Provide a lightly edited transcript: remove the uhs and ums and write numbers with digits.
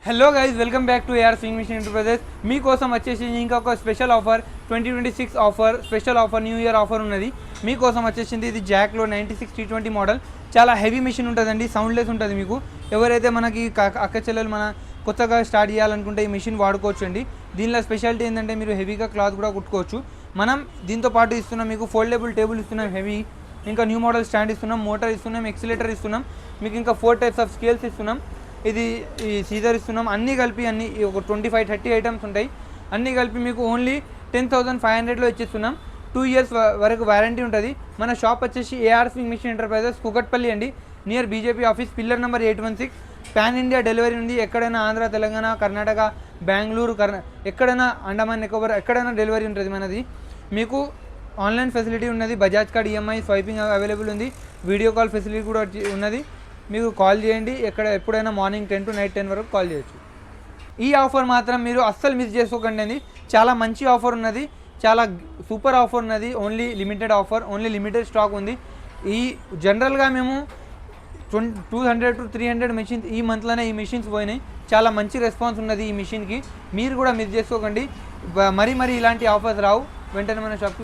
Hello guys, welcome back to AR swing machine enterprises. మీకోసం వచ్చేసి ఇంకొక special offer 2026 offer, special offer, new year offer ఉన్నది. మీకోసం వచ్చేసింది ఇది జాక్లో 96 T20 మోడల్. చాలా హెవీ మిషన్ ఉంటుందండి, సౌండ్లెస్ ఉంటుంది. మీకు ఎవరైతే మనకి అక్క చెల్లెలు మన కొత్తగా స్టార్ట్ చేయాలనుకుంటే ఈ మిషన్ వాడుకోవచ్చు అండి. దీనిలో స్పెషాలిటీ ఏంటంటే మీరు హెవీగా క్లాత్ కూడా కుట్టుకోవచ్చు. మనం దీంతో పాటు ఇస్తున్నాం మీకు ఫోల్డబుల్ టేబుల్ ఇస్తున్నాం హెవీ, ఇంకా న్యూ మోడల్ స్టాండ్ ఇస్తున్నాం, మోటార్ ఇస్తున్నాం, ఎక్సిలేటర్ ఇస్తున్నాం, మీకు ఇంకా 4 టైప్స్ ఆఫ్ స్కేల్స్ ఇస్తున్నాం. ఇది ఈ సీజర్ ఇస్తున్నాం. అన్నీ కలిపి ఒక 25-30 ఐటమ్స్ ఉంటాయి. అన్నీ కలిపి మీకు ఓన్లీ 10,500లో ఇచ్చిస్తున్నాం. 2 years వరకు వారంటీ ఉంటుంది. మన షాప్ వచ్చేసి AR swing machine enterprises, Kukatpally అండి, near BJP office, pillar number 816. Pan India delivery ఉంది. ఎక్కడైనా ఆంధ్ర, తెలంగాణ, కర్ణాటక, బెంగళూరు, ఎక్కడైనా అండమాన్ నికోబార్ ఎక్కడైనా డెలివరీ ఉంటుంది మనది. మీకు ఆన్లైన్ ఫెసిలిటీ ఉన్నది. Bajaj card EMI swiping available ఉంది. వీడియో కాల్ ఫెసిలిటీ కూడా ఉన్నది. మీకు కాల్ చేయండి. ఎప్పుడైనా మార్నింగ్ 10 to నైట్ 10 వరకు కాల్ చేయొచ్చు. ఈ ఆఫర్ మాత్రం మీరు అస్సలు మిస్ చేసుకోకండి అండి. చాలా మంచి ఆఫర్ ఉన్నది, చాలా సూపర్ ఆఫర్ ఉన్నది. Only limited offer, only limited stock ఉంది. ఈ జనరల్గా మేము 200 to 300 మెషిన్స్ ఈ మంత్లోనే ఈ మెషిన్స్ పోయినాయి. చాలా మంచి రెస్పాన్స్ ఉన్నది ఈ మిషన్కి. మీరు కూడా మిస్ చేసుకోకండి. మరీ ఇలాంటి ఆఫర్స్ రావు. వెంటనే మన షాప్కి